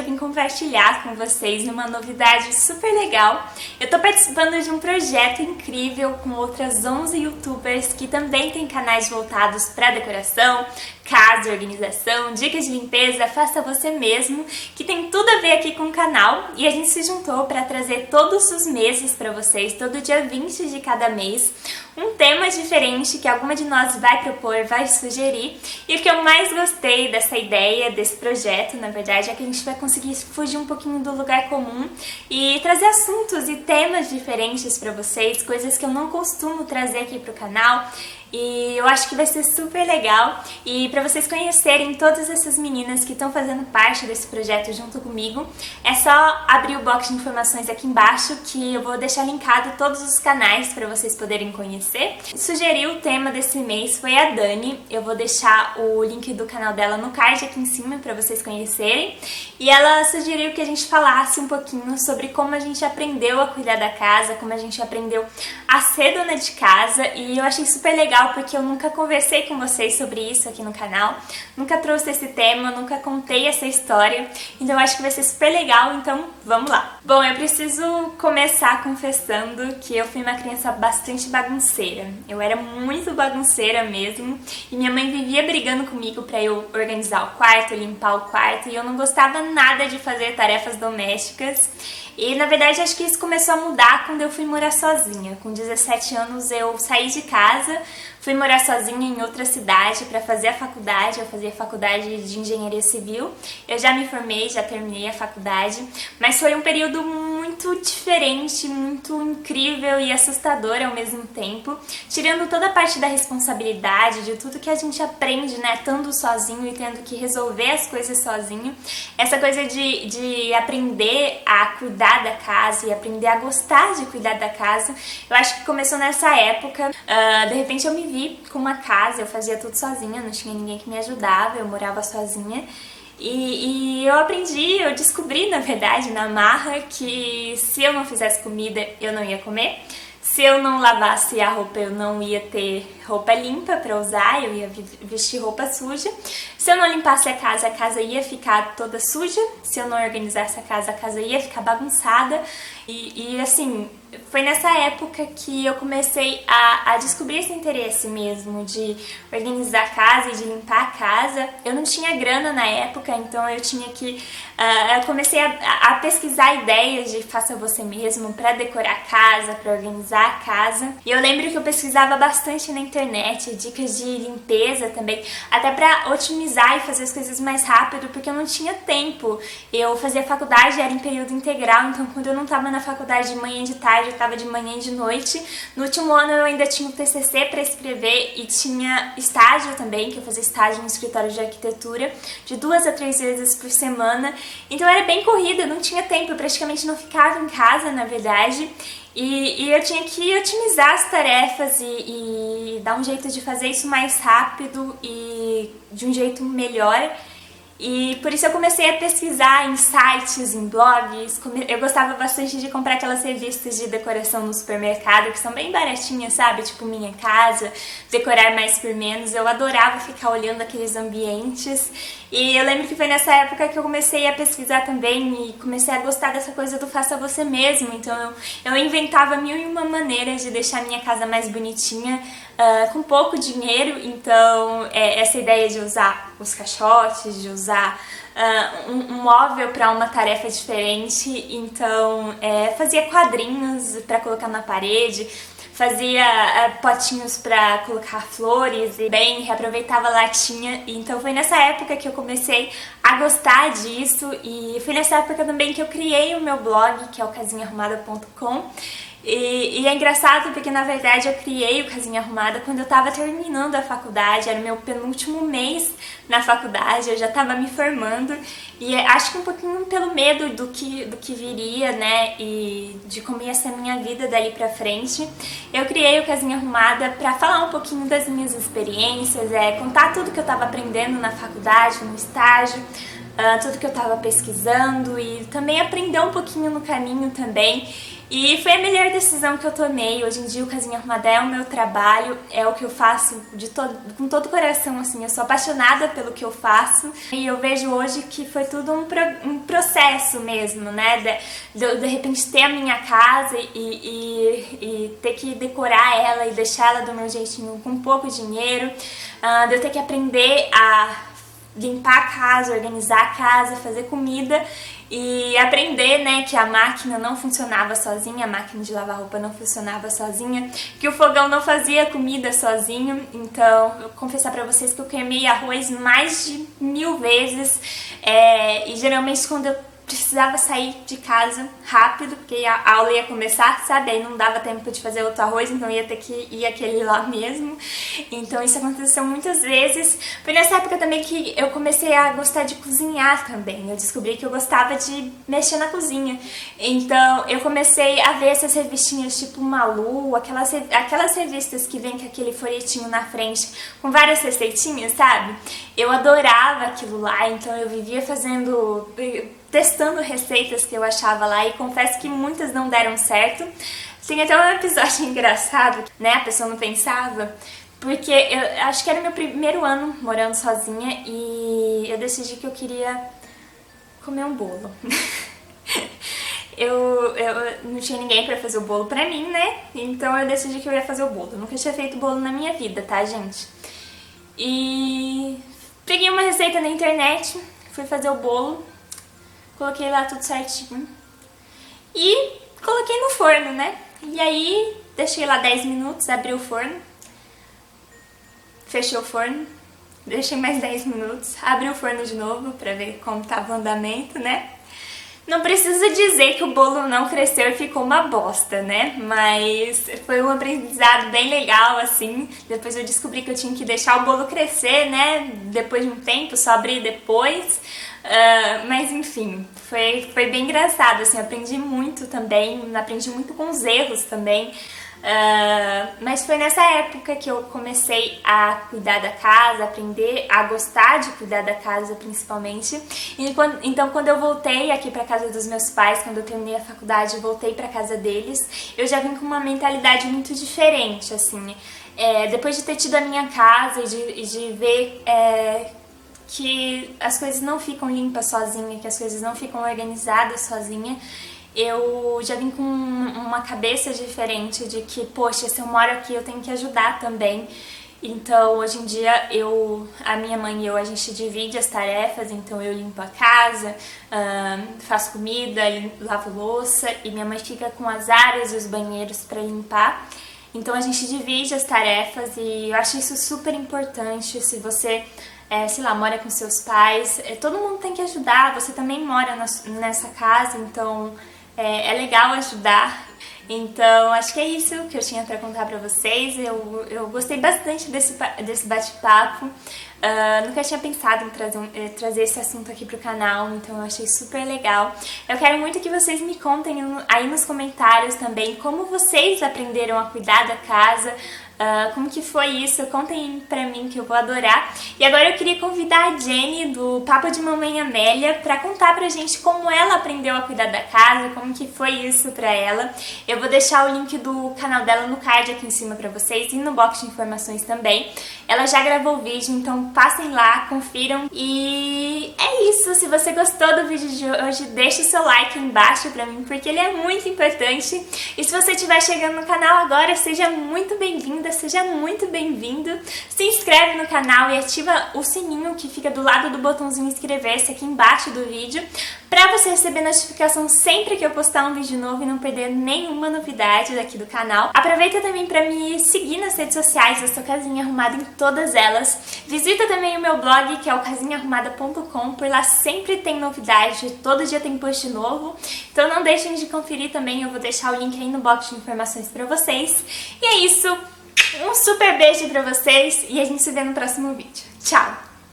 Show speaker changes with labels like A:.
A: eu vim compartilhar com vocês uma novidade super legal. Eu tô participando de um projeto incrível com outras 11 youtubers que também têm canais voltados para decoração, casa, organização, dicas de limpeza, faça você mesmo, que tem tudo a ver aqui com o canal, e a gente se juntou para trazer todos os meses para vocês, todo dia 20 de cada mês, um tema diferente que alguma de nós vai propor, vai sugerir. E o que eu mais gostei dessa ideia, desse projeto, na verdade, é que a gente vai conseguir fugir um pouquinho do lugar comum e trazer assuntos e temas diferentes para vocês, coisas que eu não costumo trazer aqui pro canal. E eu acho que vai ser super legal. E para vocês conhecerem todas essas meninas que estão fazendo parte desse projeto junto comigo, é só abrir o box de informações aqui embaixo que eu vou deixar linkado todos os canais para vocês poderem conhecer. Sugeriu o tema desse mês foi a Dani. Eu vou deixar o link do canal dela no card aqui em cima para vocês conhecerem. E ela sugeriu que a gente falasse um pouquinho sobre como a gente aprendeu a cuidar da casa, como a gente aprendeu a ser dona de casa. E eu achei super legal porque eu nunca conversei com vocês sobre isso aqui no canal, nunca trouxe esse tema, nunca contei essa história, então eu acho que vai ser super legal, então vamos lá. Bom, eu preciso começar confessando que eu fui uma criança bastante bagunceira. Eu era muito bagunceira mesmo, e minha mãe vivia brigando comigo pra eu organizar o quarto, limpar o quarto, e eu não gostava nada de fazer tarefas domésticas. E na verdade acho que isso começou a mudar quando eu fui morar sozinha. Com 17 anos eu saí de casa, fui morar sozinha em outra cidade para fazer a faculdade. Eu fazia faculdade de engenharia civil. Eu já me formei, já terminei a faculdade, mas foi um período muito diferente, muito incrível e assustador ao mesmo tempo, tirando toda a parte da responsabilidade, de tudo que a gente aprende, né, estando sozinho e tendo que resolver as coisas sozinho. Essa coisa de aprender a cuidar da casa e aprender a gostar de cuidar da casa, eu acho que começou nessa época. De repente eu me vi com uma casa, eu fazia tudo sozinha, não tinha ninguém que me ajudava, eu morava sozinha. E eu descobri, na verdade, na marra, que se eu não fizesse comida, eu não ia comer. Se eu não lavasse a roupa, eu não ia ter roupa limpa para usar, eu ia vestir roupa suja. Se eu não limpasse a casa ia ficar toda suja. Se eu não organizasse a casa ia ficar bagunçada. E assim, foi nessa época que eu comecei a descobrir esse interesse mesmo de organizar a casa e de limpar a casa. Eu não tinha grana na época, então eu tinha que... eu comecei a pesquisar ideias de faça você mesmo para decorar a casa, para organizar a casa. E eu lembro que eu pesquisava bastante na internet, dicas de limpeza também, até para otimizar e fazer as coisas mais rápido, porque eu não tinha tempo. Eu fazia faculdade, era em período integral, então quando eu não estava na faculdade de manhã e de tarde, eu estava de manhã e de noite. No último ano eu ainda tinha o TCC para escrever e tinha estágio também, que eu fazia estágio no escritório de arquitetura, de 2 a 3 vezes por semana. Então era bem corrida, eu não tinha tempo, eu praticamente não ficava em casa, na verdade. E eu tinha que otimizar as tarefas e dar um jeito de fazer isso mais rápido e de um jeito melhor. E por isso eu comecei a pesquisar em sites, em blogs. Eu gostava bastante de comprar aquelas revistas de decoração no supermercado, que são bem baratinhas, sabe? Tipo Minha Casa, Decorar Mais por Menos. Eu adorava ficar olhando aqueles ambientes. E eu lembro que foi nessa época que eu comecei a pesquisar também e comecei a gostar dessa coisa do faça você mesmo. Então eu inventava 1001 maneiras de deixar minha casa mais bonitinha, com pouco dinheiro. Então essa ideia de usar os caixotes, de usar um móvel para uma tarefa diferente. Então fazia quadrinhos para colocar na parede, fazia potinhos para colocar flores e bem, reaproveitava latinha. Então foi nessa época que eu comecei a gostar disso, e foi nessa época também que eu criei o meu blog, que é o casinhaarrumada.com. E é engraçado porque, na verdade, eu criei o Casinha Arrumada quando eu tava terminando a faculdade, era o meu penúltimo mês na faculdade, eu já tava me formando, e acho que um pouquinho pelo medo do que viria, né, e de como ia ser a minha vida dali pra frente, eu criei o Casinha Arrumada pra falar um pouquinho das minhas experiências, contar tudo que eu tava aprendendo na faculdade, no estágio, tudo que eu tava pesquisando e também aprender um pouquinho no caminho também. E foi a melhor decisão que eu tomei. Hoje em dia o Casinha Arrumada é o meu trabalho, é o que eu faço com todo o coração, assim. Eu sou apaixonada pelo que eu faço e eu vejo hoje que foi tudo um processo mesmo, né? De repente ter a minha casa e ter que decorar ela e deixar ela do meu jeitinho com pouco dinheiro, de eu ter que aprender a limpar a casa, organizar a casa, fazer comida e aprender, né, que a máquina não funcionava sozinha, a máquina de lavar roupa não funcionava sozinha, que o fogão não fazia comida sozinho. Então, eu vou confessar pra vocês que eu queimei arroz mais de 1000 vezes, e geralmente quando eu precisava sair de casa rápido, porque a aula ia começar, sabe? Aí não dava tempo de fazer outro arroz, então ia ter que ir aquele lá mesmo. Então isso aconteceu muitas vezes. Foi nessa época também que eu comecei a gostar de cozinhar também. Eu descobri que eu gostava de mexer na cozinha. Então eu comecei a ver essas revistinhas tipo Malu, aquelas revistas que vem com aquele folhetinho na frente com várias receitinhas, sabe? Eu adorava aquilo lá, então eu vivia testando receitas que eu achava lá e confesso que muitas não deram certo. Tem até um episódio engraçado, né? A pessoa não pensava, porque eu acho que era meu primeiro ano morando sozinha e eu decidi que eu queria comer um bolo. Eu não tinha ninguém pra fazer o bolo pra mim, né? Então eu decidi que eu ia fazer o bolo. Eu nunca tinha feito bolo na minha vida, tá, gente? E peguei uma receita na internet, fui fazer o bolo, coloquei lá tudo certinho e coloquei no forno, né? E aí deixei lá 10 minutos, abri o forno, fechei o forno, deixei mais 10 minutos, abri o forno de novo pra ver como tava o andamento, né? Não precisa dizer que o bolo não cresceu e ficou uma bosta, né? Mas foi um aprendizado bem legal, assim. Depois eu descobri que eu tinha que deixar o bolo crescer, né? Depois de um tempo, só abrir depois. Mas enfim, foi bem engraçado, assim. Aprendi muito também, aprendi muito com os erros também. Mas foi nessa época que eu comecei a cuidar da casa, aprender a gostar de cuidar da casa principalmente. Então quando eu voltei aqui pra casa dos meus pais, quando eu terminei a faculdade e voltei pra casa deles, eu já vim com uma mentalidade muito diferente, assim. Depois de ter tido a minha casa e de ver que as coisas não ficam limpas sozinha, que as coisas não ficam organizadas sozinha, eu já vim com uma cabeça diferente de que, poxa, se eu moro aqui eu tenho que ajudar também. Então, hoje em dia, a minha mãe e eu, a gente divide as tarefas, então eu limpo a casa, faço comida, lavo louça e minha mãe fica com as áreas e os banheiros para limpar. Então a gente divide as tarefas e eu acho isso super importante. Se você, sei lá, mora com seus pais, todo mundo tem que ajudar, você também mora nessa casa, então é legal ajudar. Então acho que é isso que eu tinha pra contar pra vocês. Eu gostei bastante desse bate-papo. Nunca tinha pensado em trazer esse assunto aqui pro canal, então eu achei super legal. Eu quero muito que vocês me contem aí nos comentários também como vocês aprenderam a cuidar da casa, como que foi isso, contem pra mim que eu vou adorar. E agora eu queria convidar a Jenny do Papo de Mamãe Amélia pra contar pra gente como ela aprendeu a cuidar da casa, como que foi isso pra ela. Eu vou deixar o link do canal dela no card aqui em cima pra vocês e no box de informações também. Ela já gravou o vídeo, então passem lá, confiram. E é isso, se você gostou do vídeo de hoje, deixa o seu like aí embaixo pra mim, porque ele é muito importante. E se você estiver chegando no canal agora, seja muito bem-vinda, seja muito bem-vindo. Se inscreve no canal e ativa o sininho que fica do lado do botãozinho inscrever-se aqui embaixo do vídeo, pra você receber notificação sempre que eu postar um vídeo novo e não perder nenhuma novidade daqui do canal. Aproveita também pra me seguir nas redes sociais, eu sou Casinha Arrumada em todas elas. Visita também o meu blog, que é o casinhaarrumada.com, por lá sempre tem novidade, todo dia tem post novo. Então não deixem de conferir também, eu vou deixar o link aí no box de informações pra vocês. E é isso, um super beijo pra vocês e a gente se vê no próximo vídeo. Tchau!